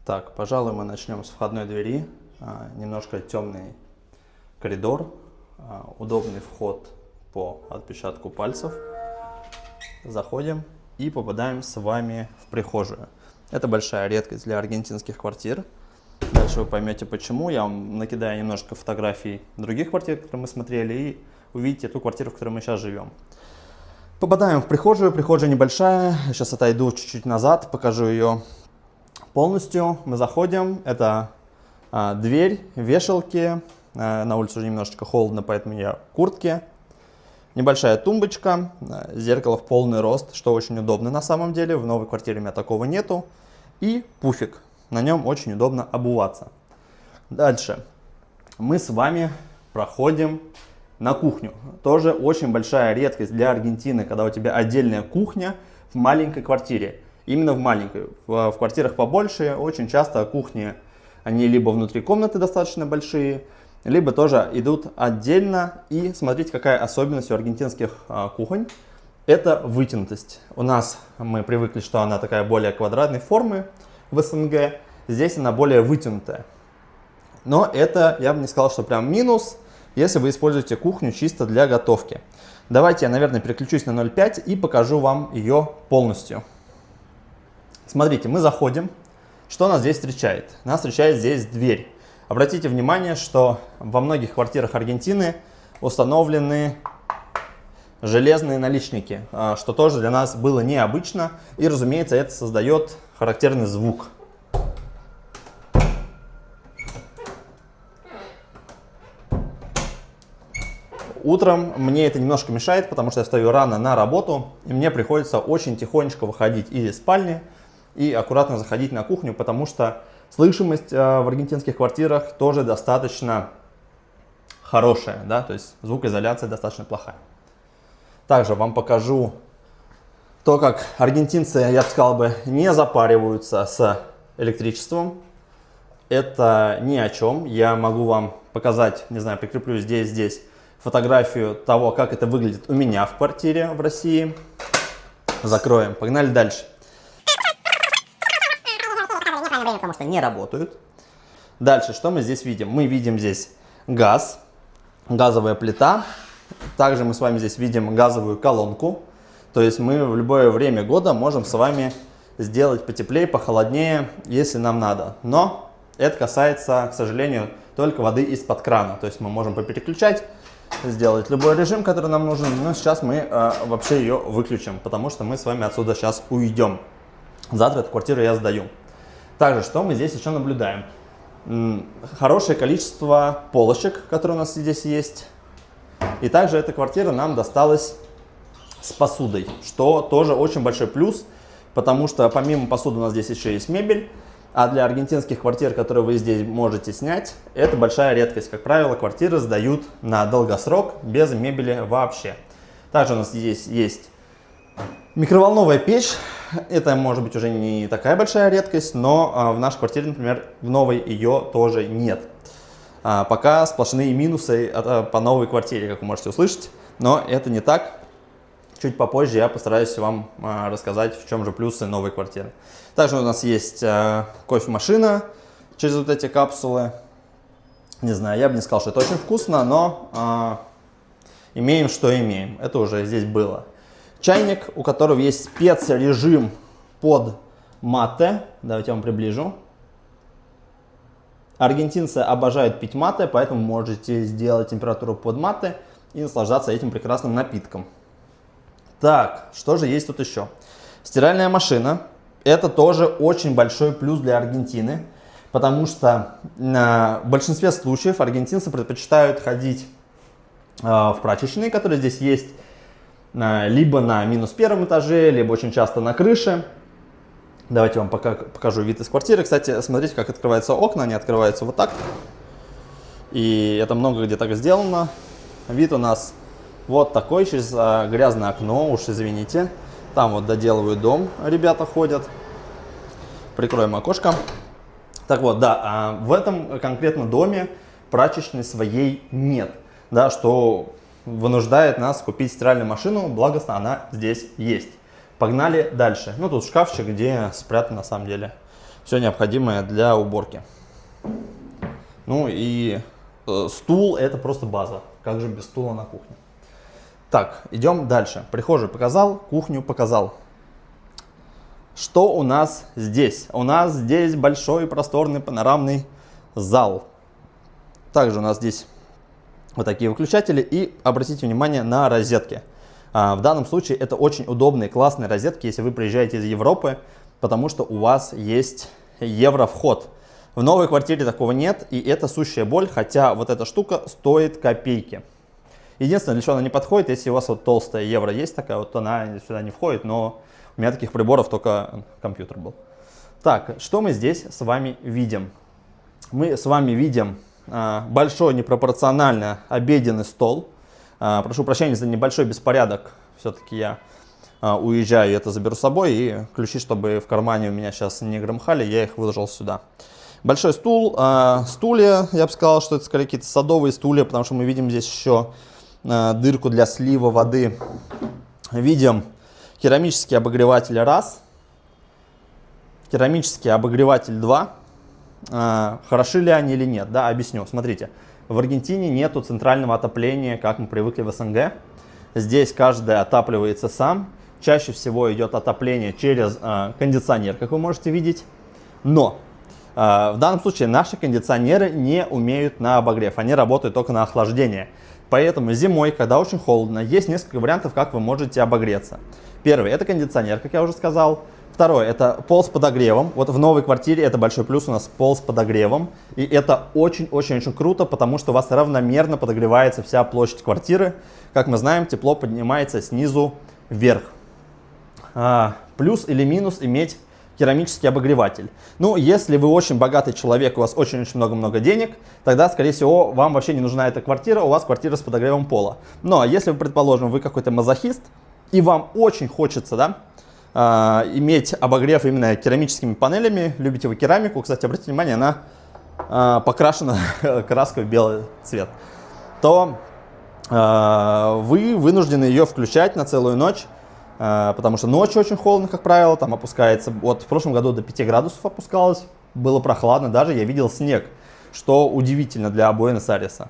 Так, пожалуй, мы начнем с входной двери. Немножко темный коридор, удобный вход по отпечатку пальцев. Заходим и попадаем с вами в прихожую. Это большая редкость для аргентинских квартир. Дальше вы поймете почему. Я вам накидаю немножко фотографий других квартир, которые мы смотрели, и увидите ту квартиру, в которой мы сейчас живем. Попадаем в прихожую. Прихожая небольшая. Сейчас отойду чуть-чуть назад, покажу ее полностью. Мы заходим. Это дверь, вешалки. На улице уже немножечко холодно, поэтому я в куртке. Небольшая тумбочка, зеркало в полный рост, что очень удобно на самом деле. В новой квартире у меня такого нету. И пуфик. На нем очень удобно обуваться. Дальше мы с вами проходим на кухню. Тоже очень большая редкость для Аргентины, когда у тебя отдельная кухня в маленькой квартире. Именно в маленькой. В квартирах побольше очень часто кухни, они либо внутри комнаты достаточно большие, либо тоже идут отдельно. И смотрите, какая особенность у аргентинских кухонь. Это вытянутость. У нас мы привыкли, что она такая более квадратной формы в СНГ. Здесь она более вытянутая. Но это, я бы не сказал, что прям минус, если вы используете кухню чисто для готовки. Давайте я, наверное, переключусь на 0.5 и покажу вам ее полностью. Смотрите, мы заходим. Что нас здесь встречает? Нас встречает здесь дверь. Обратите внимание, что во многих квартирах Аргентины установлены железные наличники, что тоже для нас было необычно. И, разумеется, это создает характерный звук. Утром мне это немножко мешает, потому что я встаю рано на работу, и мне приходится очень тихонечко выходить из спальни и аккуратно заходить на кухню, потому что слышимость в аргентинских квартирах тоже достаточно хорошая, да, то есть звукоизоляция достаточно плохая. Также вам покажу то, как аргентинцы, я бы сказал, не запариваются с электричеством. Это ни о чем. Я могу вам показать, не знаю, прикреплю здесь фотографию того, как это выглядит у меня в квартире в России. Закроем. Погнали дальше. Потому что не работают. Дальше, что мы здесь видим? Мы видим здесь газ, газовая плита. Также мы с вами здесь видим газовую колонку. То есть мы в любое время года можем с вами сделать потеплее, похолоднее, если нам надо. Но это касается, к сожалению, только воды из-под крана. То есть мы можем попереключать, сделать любой режим, который нам нужен. Но сейчас мы вообще ее выключим, потому что мы с вами отсюда сейчас уйдем. Завтра эту квартиру я сдаю. Также, что мы здесь еще наблюдаем? Хорошее количество полочек, которые у нас здесь есть. И также эта квартира нам досталась с посудой, что тоже очень большой плюс, потому что помимо посуды у нас здесь еще есть мебель. А для аргентинских квартир, которые вы здесь можете снять, это большая редкость. Как правило, квартиры сдают на долгосрок без мебели вообще. Также у нас здесь есть микроволновая печь. Это может быть уже не такая большая редкость, но в нашей квартире, например, в новой ее тоже нет. Пока сплошные минусы по новой квартире, как вы можете услышать, но это не так. Чуть попозже я постараюсь вам рассказать, в чем же плюсы новой квартиры. Также у нас есть кофемашина через вот эти капсулы. Не знаю, я бы не сказал, что это очень вкусно, но имеем, что имеем. Это уже здесь было. Чайник, у которого есть спецрежим под мате. Давайте я вам приближу. Аргентинцы обожают пить мате, поэтому можете сделать температуру под мате и наслаждаться этим прекрасным напитком. Так, что же есть тут еще? Стиральная машина. Это тоже очень большой плюс для Аргентины, потому что в большинстве случаев аргентинцы предпочитают ходить в прачечные, которые здесь есть, либо на -1 этаже, либо очень часто на крыше. Давайте вам покажу вид из квартиры. Кстати, смотрите, как открываются окна. Они открываются вот так. И это много где так сделано. Вид у нас вот такой, через грязное окно, уж извините. Там вот доделывают дом, ребята ходят. Прикроем окошко. Так вот, да, в этом конкретно доме прачечной своей нет. Да, что вынуждает нас купить стиральную машину, благо она здесь есть. Погнали дальше. Ну, тут шкафчик, где спрятан на самом деле все необходимое для уборки. Ну и стул — это просто база. Как же без стула на кухне? Так, идем дальше. Прихожую показал, кухню показал. Что у нас здесь? У нас здесь большой просторный панорамный зал. Также у нас здесь вот такие выключатели. И обратите внимание на розетки. В данном случае это очень удобные, классные розетки, если вы приезжаете из Европы, потому что у вас есть евровход. В новой квартире такого нет, и это сущая боль, хотя вот эта штука стоит копейки. Единственное, для чего она не подходит, если у вас вот толстая евро есть такая, вот она сюда не входит, но у меня таких приборов только компьютер был. Так, что мы здесь с вами видим? Мы с вами видим большой непропорционально обеденный стол. Прошу прощения за небольшой беспорядок, все-таки я уезжаю, это заберу с собой, и ключи, чтобы в кармане у меня сейчас не громыхали, я их выложил сюда. Большой стул, стулья, я бы сказал, что это скорее какие-то садовые стулья, потому что мы видим здесь еще дырку для слива воды. Видим керамический обогреватель 1, керамический обогреватель 2. Хороши ли они или нет? Да, объясню. Смотрите, в Аргентине нету центрального отопления, как мы привыкли в СНГ. Здесь каждый отапливается сам. Чаще всего идет отопление через кондиционер, как вы можете видеть. Но в данном случае наши кондиционеры не умеют на обогрев, они работают только на охлаждение. Поэтому зимой, когда очень холодно, есть несколько вариантов, как вы можете обогреться. Первый — это кондиционер, как я уже сказал. Второй — это пол с подогревом. Вот в новой квартире это большой плюс, у нас пол с подогревом. И это очень-очень-очень круто, потому что у вас равномерно подогревается вся площадь квартиры. Как мы знаем, тепло поднимается снизу вверх. Плюс или минус иметь керамический обогреватель. Ну, если вы очень богатый человек, у вас очень-очень много денег, тогда, скорее всего, вам вообще не нужна эта квартира, у вас квартира с подогревом пола. Но если, предположим, вы какой-то мазохист, и вам очень хочется, да, иметь обогрев именно керамическими панелями, любите вы керамику, кстати, обратите внимание, она покрашена краской в белый цвет, то вы вынуждены ее включать на целую ночь, потому что ночью очень холодно, как правило, там опускается, вот в прошлом году до 5 градусов опускалось, было прохладно, даже я видел снег, что удивительно для Буэнос-Айреса.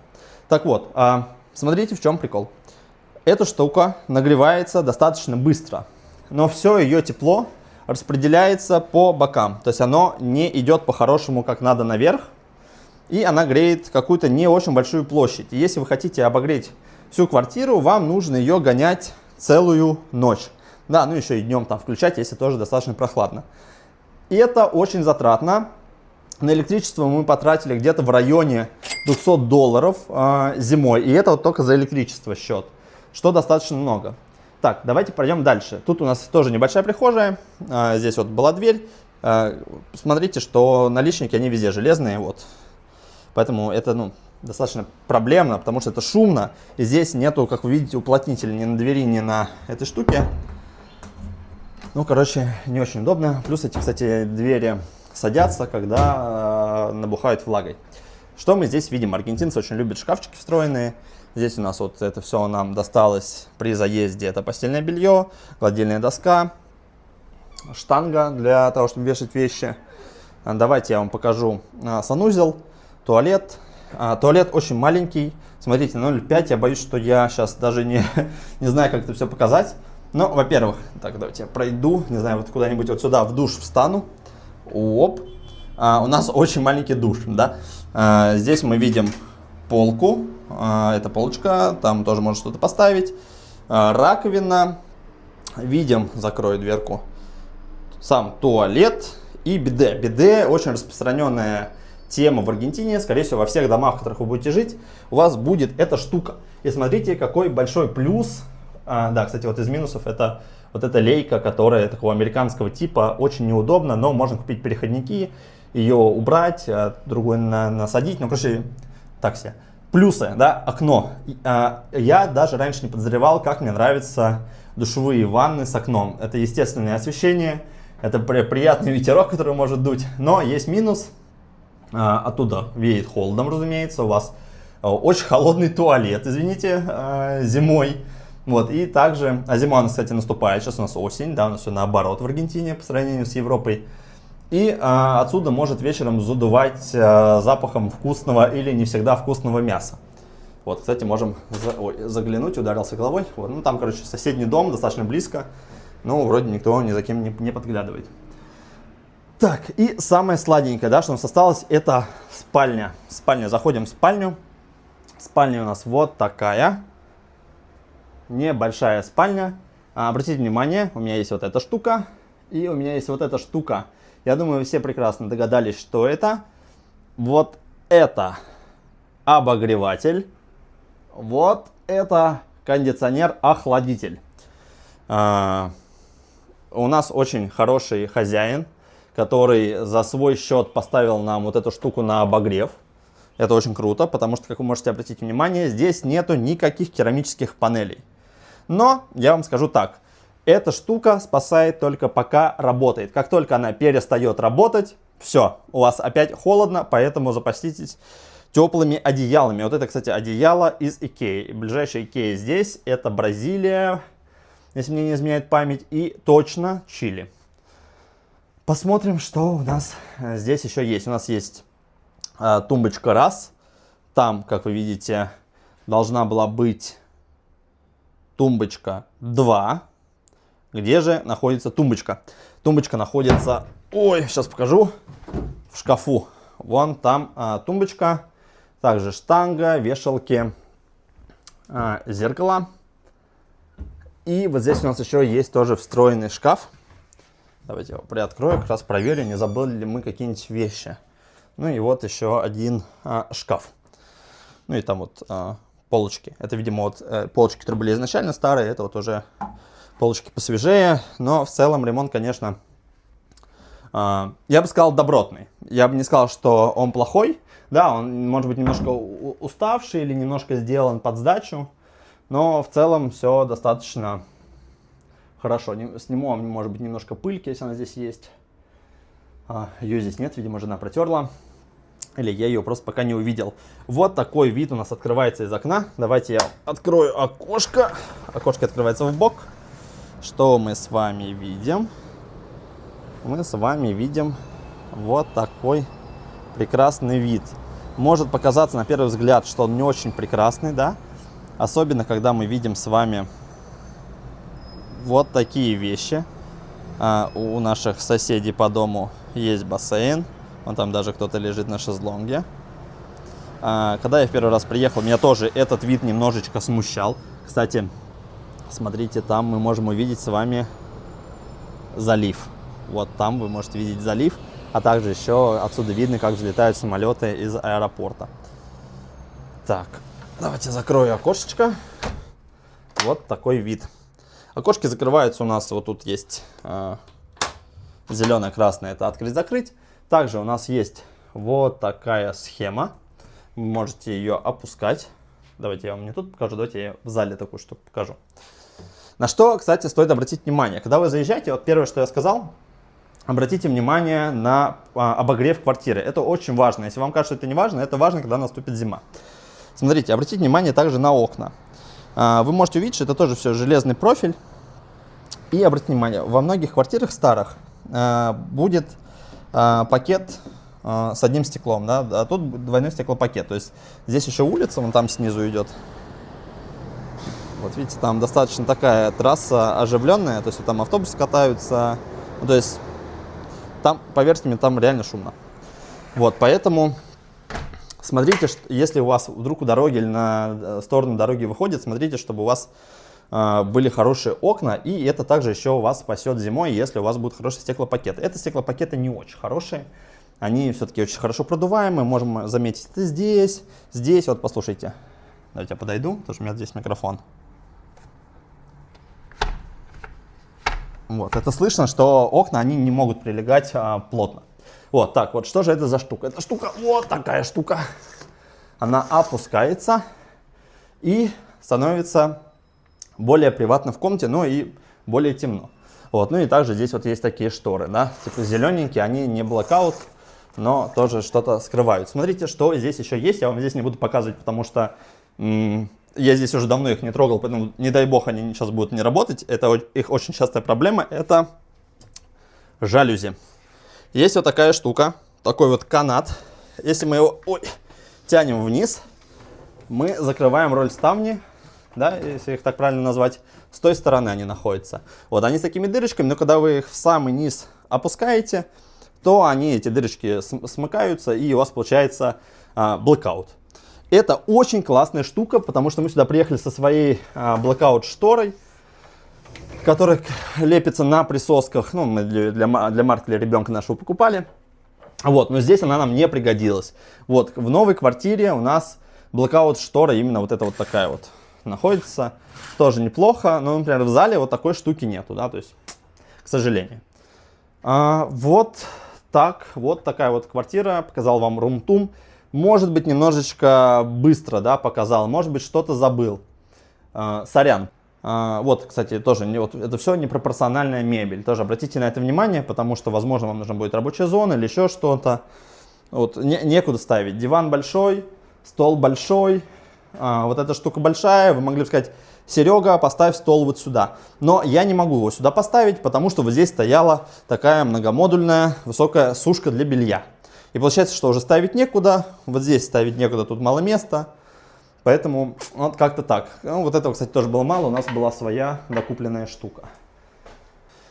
Так вот, смотрите, в чем прикол. Эта штука нагревается достаточно быстро, но все ее тепло распределяется по бокам, то есть оно не идет по-хорошему как надо наверх, и она греет какую-то не очень большую площадь. И если вы хотите обогреть всю квартиру, вам нужно ее гонять целую ночь. Да, ну еще и днем там включать, если тоже достаточно прохладно. И это очень затратно. На электричество мы потратили где-то в районе $200 зимой. И это вот только за электричество счет, что достаточно много. Так, давайте пройдем дальше. Тут у нас тоже небольшая прихожая. Здесь вот была дверь. Смотрите, что наличники, они везде железные. Вот. Поэтому это, достаточно проблемно, потому что это шумно. И здесь нету, как вы видите, уплотнителя ни на двери, ни на этой штуке. Не очень удобно. Плюс эти, кстати, двери садятся, когда набухают влагой. Что мы здесь видим? Аргентинцы очень любят шкафчики встроенные. Здесь у нас вот это все нам досталось при заезде. Это постельное белье, гладильная доска, штанга для того, чтобы вешать вещи. Давайте я вам покажу санузел, туалет. Туалет очень маленький. Смотрите, 0,5. Я боюсь, что я сейчас даже не знаю, как это все показать. Но, во-первых, так, давайте я пройду, не знаю, вот куда-нибудь вот сюда в душ встану. Оп. У нас очень маленький душ, да. Здесь мы видим полку. Это полочка, там тоже можно что-то поставить. Раковина. Видим, закрою дверку, сам туалет и биде. Биде очень распространенная тема в Аргентине. Скорее всего, во всех домах, в которых вы будете жить, у вас будет эта штука. И смотрите, какой большой плюс. Да, кстати, вот из минусов это вот эта лейка, которая такого американского типа, очень неудобно, но можно купить переходники, ее убрать, другой насадить, короче, так себе. Плюсы, да, окно. Я даже раньше не подозревал, как мне нравятся душевые ванны с окном. Это естественное освещение, это приятный ветерок, который может дуть, но есть минус. Оттуда веет холодом, разумеется, у вас очень холодный туалет, извините, зимой. Вот, и также, зима у нас, кстати, наступает, сейчас у нас осень, да, у нас все наоборот в Аргентине по сравнению с Европой. И отсюда может вечером задувать запахом вкусного или не всегда вкусного мяса. Вот, кстати, можем заглянуть, ударился головой. Вот, ну, там, короче, соседний дом, достаточно близко. Но вроде никто ни за кем не подглядывает. Так, и самое сладенькое, да, что у нас осталось, это спальня. Заходим в спальню. Спальня у нас вот такая. Небольшая спальня. Обратите внимание, у меня есть вот эта штука. И у меня есть вот эта штука. Я думаю, вы все прекрасно догадались, что это. Вот это обогреватель. Вот это кондиционер-охладитель. У нас очень хороший хозяин, который за свой счет поставил нам вот эту штуку на обогрев. Это очень круто, потому что, как вы можете обратить внимание, здесь нету никаких керамических панелей. Но я вам скажу так, эта штука спасает только пока работает. Как только она перестает работать, все, у вас опять холодно, поэтому запаситесь теплыми одеялами. Вот это, кстати, одеяло из Икеи. Ближайшая Икея здесь, это Бразилия, если мне не изменяет память, и точно Чили. Посмотрим, что у нас здесь еще есть. У нас есть тумбочка раз. Там, как вы видите, должна была быть тумбочка 2. Где же находится тумбочка? Тумбочка находится, ой, сейчас покажу, в шкафу. Вон там тумбочка, также штанга, вешалки, зеркало. И вот здесь у нас еще есть тоже встроенный шкаф. Давайте его приоткрою, как раз проверю, не забыли ли мы какие-нибудь вещи. Ну и вот еще один шкаф. Ну и там вот полочки. Это, видимо, вот полочки, которые были изначально старые, это вот уже полочки посвежее. Но в целом ремонт, конечно, я бы сказал, добротный. Я бы не сказал, что он плохой. Да, он может быть немножко уставший или немножко сделан под сдачу. Но в целом все достаточно хорошо. Сниму, может быть, немножко пыльки, если она здесь есть. Ее здесь нет, видимо, жена протерла. Или я ее просто пока не увидел. Вот такой вид у нас открывается из окна. Давайте я открою окошко. Окошко открывается в бок. Что мы с вами видим? Мы с вами видим вот такой прекрасный вид. Может показаться на первый взгляд, что он не очень прекрасный, да? Особенно, когда мы видим с вами вот такие вещи. У наших соседей по дому есть бассейн. Вон там даже кто-то лежит на шезлонге. Когда я в первый раз приехал, меня тоже этот вид немножечко смущал. Кстати, смотрите, там мы можем увидеть с вами залив. Вот там вы можете видеть залив. А также еще отсюда видно, как взлетают самолеты из аэропорта. Так, давайте закрою окошечко. Вот такой вид. Окошки закрываются у нас, вот тут есть зеленое-красное, это открыть-закрыть. Также у нас есть вот такая схема. Вы можете ее опускать. Давайте я вам не тут покажу, давайте я в зале такую штуку покажу. На что, кстати, стоит обратить внимание. Когда вы заезжаете, вот первое, что я сказал, обратите внимание на обогрев квартиры. Это очень важно. Если вам кажется, что это не важно, это важно, когда наступит зима. Смотрите, обратите внимание также на окна. Вы можете увидеть, что это тоже все железный профиль. И обратите внимание, во многих квартирах старых будет пакет с одним стеклом, да, а тут двойной стеклопакет. То есть здесь еще улица, вон там снизу идет. Вот видите, там достаточно такая трасса оживленная, то есть вот там автобусы катаются. Ну, то есть там, поверьте мне, там реально шумно. Вот, поэтому смотрите, если у вас вдруг у дороги или на сторону дороги выходит, смотрите, чтобы у вас были хорошие окна, и это также еще вас спасет зимой, если у вас будут хорошие стеклопакеты. Это стеклопакеты не очень хорошие, они все-таки очень хорошо продуваемые, можем заметить это здесь, здесь, вот послушайте. Давайте я подойду, потому что у меня здесь микрофон. Вот, это слышно, что окна, они не могут прилегать плотно. Вот, так, вот, что же это за штука? Эта штука, вот такая штука. Она опускается и становится более приватно в комнате, но и более темно. Вот, ну и также здесь вот есть такие шторы, да, типа зелененькие, они не блокаут, но тоже что-то скрывают. Смотрите, что здесь еще есть, я вам здесь не буду показывать, потому что я здесь уже давно их не трогал, поэтому не дай бог они сейчас будут не работать. Это их очень частая проблема, это жалюзи. Есть вот такая штука, такой вот канат. Если мы его тянем вниз, мы закрываем роль ставни, да, если их так правильно назвать, с той стороны они находятся. Вот они с такими дырочками, но когда вы их в самый низ опускаете, то они, эти дырочки, смыкаются, и у вас получается blackout. Это очень классная штука, потому что мы сюда приехали со своей blackout шторой, которая лепится на присосках. Ну, мы для Марка, для ребенка нашего покупали. Вот, но здесь она нам не пригодилась. Вот, в новой квартире у нас blackout штора именно вот эта вот такая вот находится. Тоже неплохо, но, например, в зале вот такой штуки нету, да, то есть, к сожалению. Вот так, вот такая вот квартира. Показал вам рум-тум. Может быть, немножечко быстро, да, показал. Может быть, что-то забыл. Сорян. Вот, кстати, тоже вот, это все непропорциональная мебель. Тоже обратите на это внимание, потому что, возможно, вам нужна будет рабочая зона или еще что-то. Вот, некуда ставить. Диван большой, стол большой. Вот эта штука большая. Вы могли бы сказать: Серега, поставь стол вот сюда. Но я не могу его сюда поставить, потому что вот здесь стояла такая многомодульная высокая сушка для белья. И получается, что уже ставить некуда. Вот здесь ставить некуда, тут мало места. Поэтому вот как-то так. Ну, вот этого, кстати, тоже было мало. У нас была своя докупленная штука.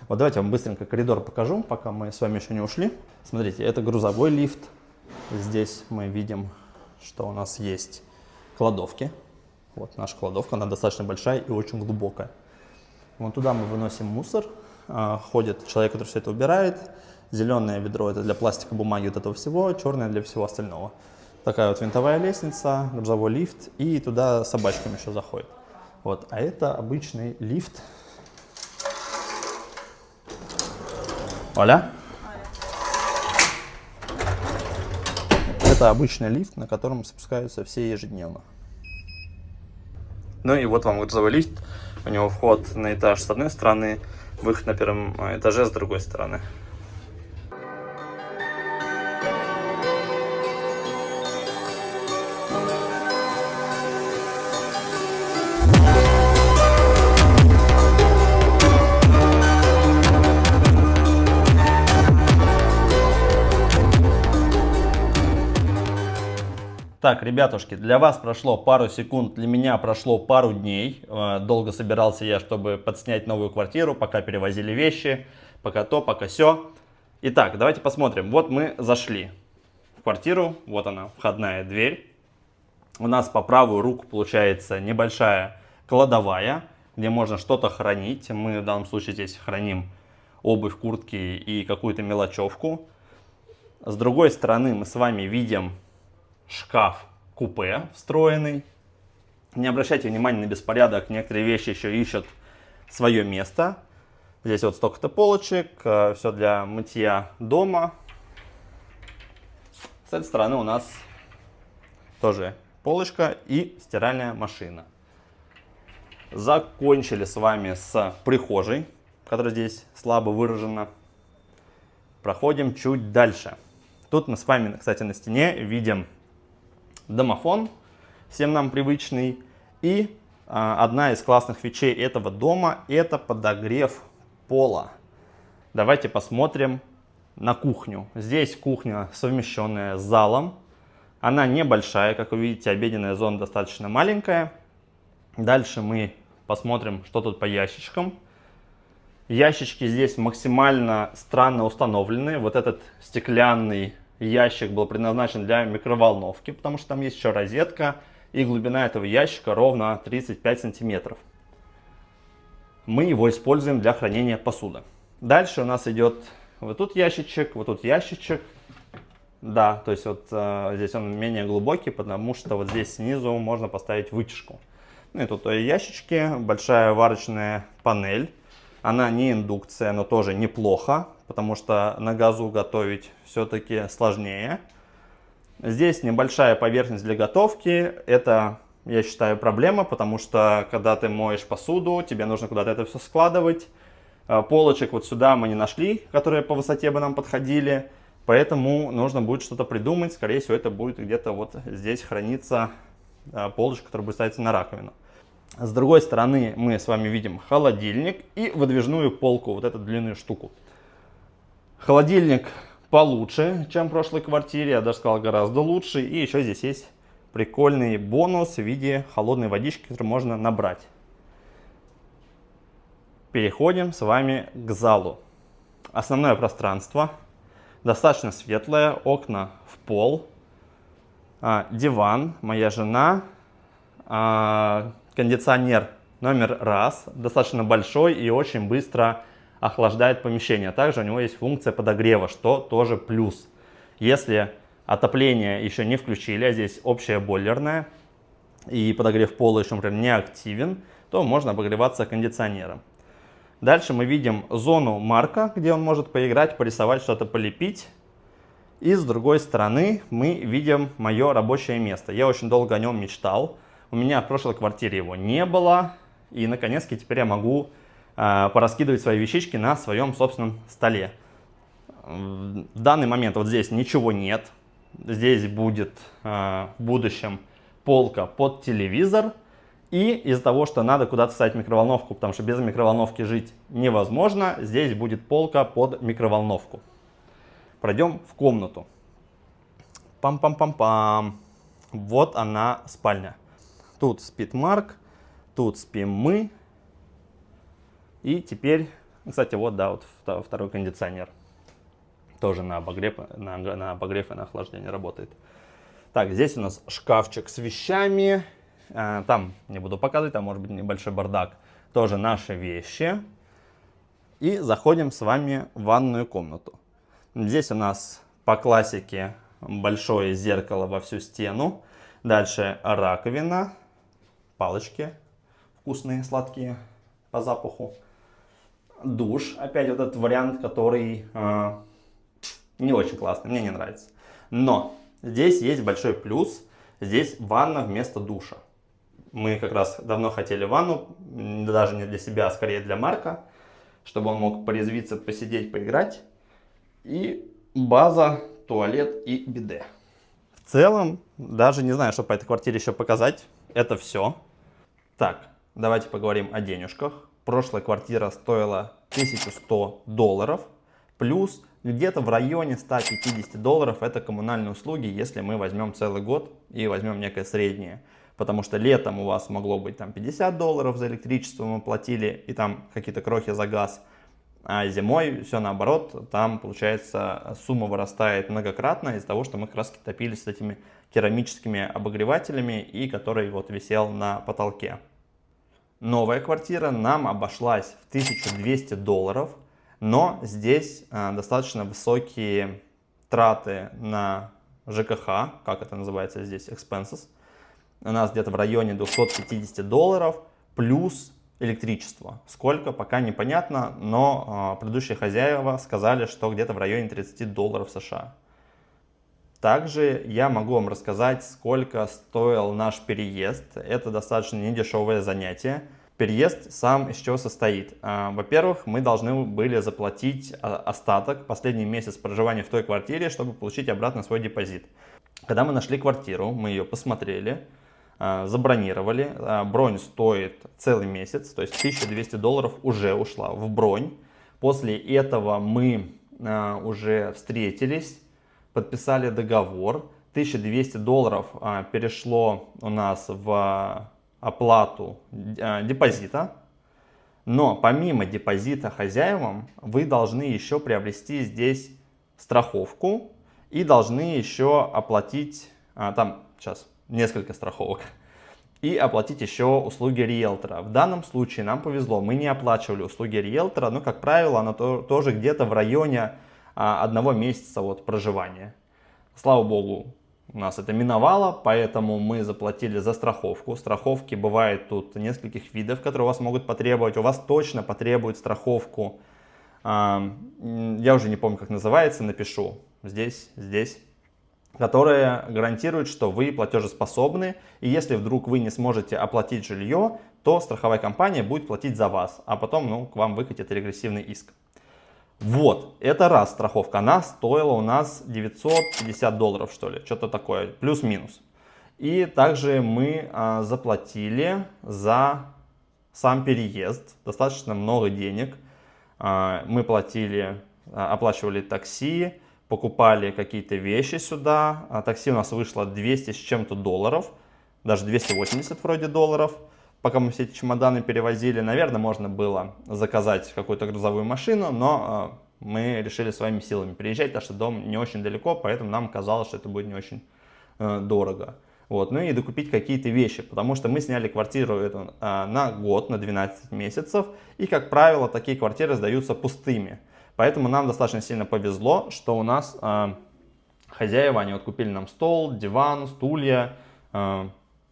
Вот давайте я вам быстренько коридор покажу, пока мы с вами еще не ушли. Смотрите, это грузовой лифт. Здесь мы видим, что у нас есть кладовки. Вот наша кладовка, она достаточно большая и очень глубокая. Вон туда мы выносим мусор. Ходит человек, который все это убирает. Зеленое ведро — это для пластика, бумаги, вот этого всего. Черное — для всего остального. Такая вот винтовая лестница, грузовой лифт. И туда собачками еще заходит. Вот. А это обычный лифт. Оля? Это обычный лифт, на котором спускаются все ежедневно. Ну и вот вам грузовой лифт. У него вход на этаж с одной стороны, выход на первом этаже с другой стороны. Так, ребятушки, для вас прошло пару секунд, для меня прошло пару дней. Долго собирался я, чтобы подснять новую квартиру, пока перевозили вещи, пока то, пока сё. Итак, давайте посмотрим. Вот мы зашли в квартиру, вот она, входная дверь. У нас по правую руку получается небольшая кладовая, где можно что-то хранить. Мы в данном случае здесь храним обувь, куртки и какую-то мелочевку. С другой стороны мы с вами видим шкаф-купе встроенный. Не обращайте внимания на беспорядок, некоторые вещи еще ищут свое место. Здесь вот столько-то полочек, все для мытья дома. С этой стороны у нас тоже полочка и стиральная машина. Закончили с вами с прихожей, которая здесь слабо выражена. Проходим чуть дальше. Тут мы с вами, кстати, на стене видим домофон, всем нам привычный. И одна из классных вещей этого дома — это подогрев пола. Давайте посмотрим на кухню. Здесь кухня, совмещенная с залом. Она небольшая, как вы видите, обеденная зона достаточно маленькая. Дальше мы посмотрим, что тут по ящичкам. Ящички здесь максимально странно установлены. Вот этот стеклянный ящик был предназначен для микроволновки, потому что там есть еще розетка, и глубина этого ящика ровно 35 сантиметров. Мы его используем для хранения посуды. Дальше у нас идет вот тут ящичек, вот тут ящичек. Да, то есть вот здесь он менее глубокий, потому что вот здесь снизу можно поставить вытяжку. Ну и тут ящички, большая варочная панель. Она не индукция, но тоже неплохо, потому что на газу готовить все-таки сложнее. Здесь небольшая поверхность для готовки. Это, я считаю, проблема, потому что когда ты моешь посуду, тебе нужно куда-то это все складывать. Полочек вот сюда мы не нашли, которые по высоте бы нам подходили. Поэтому нужно будет что-то придумать. Скорее всего, это будет где-то вот здесь храниться полочка, которая будет ставиться на раковину. С другой стороны мы с вами видим холодильник и выдвижную полку, вот эту длинную штуку. Холодильник получше, чем в прошлой квартире. Я даже сказал, гораздо лучше. И еще здесь есть прикольный бонус в виде холодной водички, которую можно набрать. Переходим с вами к залу. Основное пространство достаточно светлое, окна в пол, диван, моя жена, кондиционер номер раз, достаточно большой и очень быстро охлаждает помещение. Также у него есть функция подогрева, что тоже плюс. Если отопление еще не включили, а здесь общая бойлерная, и подогрев пола еще, например, не активен, то можно обогреваться кондиционером. Дальше мы видим зону Марка, где он может поиграть, порисовать, что-то полепить. И с другой стороны мы видим мое рабочее место. Я очень долго о нем мечтал. У меня в прошлой квартире его не было. И наконец-то теперь я могу пораскидывать свои вещички на своем собственном столе. В данный момент вот здесь ничего нет. Здесь будет в будущем полка под телевизор. И из-за того, что надо куда-то ставить микроволновку, потому что без микроволновки жить невозможно, здесь будет полка под микроволновку. Пройдем в комнату. Пам-пам-пам-пам. Вот она, спальня. Тут спит Марк, тут спим мы. И теперь, кстати, вот, да, вот второй кондиционер. Тоже на обогрев и на охлаждение работает. Так, здесь у нас шкафчик с вещами. Там не буду показывать, там может быть небольшой бардак. Тоже наши вещи. И заходим с вами в ванную комнату. Здесь у нас по классике большое зеркало во всю стену. Дальше раковина, палочки вкусные, сладкие по запаху. Душ, опять вот этот вариант, который не очень классный, мне не нравится. Но здесь есть большой плюс, здесь ванна вместо душа. Мы как раз давно хотели ванну, даже не для себя, а скорее для Марка, чтобы он мог порезвиться, посидеть, поиграть. И база, туалет и биде. В целом, даже не знаю, что по этой квартире еще показать. Это все. Так, давайте поговорим о денежках. Прошлая квартира стоила $1100, плюс где-то в районе $150 это коммунальные услуги, если мы возьмем целый год и возьмем некое среднее. Потому что летом у вас могло быть там $50 за электричество мы платили, и там какие-то крохи за газ. А зимой все наоборот, там получается сумма вырастает многократно из-за того, что мы как раз топились с этими керамическими обогревателями, и который вот висел на потолке. Новая квартира нам обошлась в $1200, но здесь достаточно высокие траты на ЖКХ, как это называется здесь, expenses. У нас где-то в районе $250 плюс электричество. Сколько, пока непонятно, но предыдущие хозяева сказали, что где-то в районе $30 США. Также я могу вам рассказать, сколько стоил наш переезд. Это достаточно недешевое занятие. Переезд сам из чего состоит? Во-первых, мы должны были заплатить остаток, последний месяц проживания в той квартире, чтобы получить обратно свой депозит. Когда мы нашли квартиру, мы ее посмотрели, забронировали. Бронь стоит целый месяц, то есть $1200 уже ушла в бронь. После этого мы уже встретились, подписали договор. $1200 перешло у нас в оплату депозита. Но помимо депозита хозяевам вы должны еще приобрести здесь страховку и должны еще оплатить, там сейчас несколько страховок, и оплатить еще услуги риэлтора. В данном случае нам повезло, мы не оплачивали услуги риэлтора, но, как правило, оно тоже где-то в районе 1 месяца вот проживания. Слава богу, у нас это миновало, поэтому мы заплатили за страховку. Страховки бывает тут нескольких видов, которые у вас могут потребовать. У вас точно потребует страховку, я уже не помню, как называется, напишу здесь, которая гарантирует, что вы платежеспособны, и если вдруг вы не сможете оплатить жилье, то страховая компания будет платить за вас, а потом к вам выкатит регрессивный иск. Вот, это раз страховка, она стоила у нас $950, что ли, что-то такое, плюс-минус. И также мы заплатили за сам переезд, достаточно много денег. Мы оплачивали такси, покупали какие-то вещи сюда. Такси у нас вышло 200 с чем-то долларов, даже 280 вроде долларов. Пока мы все эти чемоданы перевозили, наверное, можно было заказать какую-то грузовую машину, но мы решили своими силами приезжать, потому что дом не очень далеко, поэтому нам казалось, что это будет не очень дорого. Вот. Ну и докупить какие-то вещи, потому что мы сняли квартиру эту на год, на 12 месяцев, и, как правило, такие квартиры сдаются пустыми. Поэтому нам достаточно сильно повезло, что у нас хозяева, они вот купили нам стол, диван, стулья,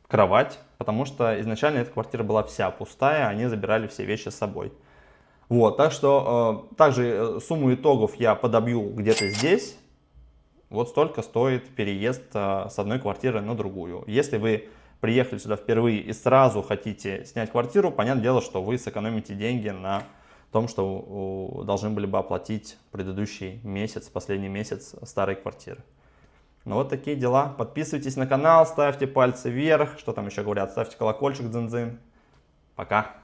кровать, потому что изначально эта квартира была вся пустая, они забирали все вещи с собой. Вот, так что также сумму итогов я подобью где-то здесь. Вот столько стоит переезд с одной квартиры на другую. Если вы приехали сюда впервые и сразу хотите снять квартиру, понятное дело, что вы сэкономите деньги на том, что должны были бы оплатить предыдущий месяц, последний месяц старой квартиры. Ну вот такие дела. Подписывайтесь на канал, ставьте пальцы вверх. Что там еще говорят? Ставьте колокольчик, дзын-дзын. Пока.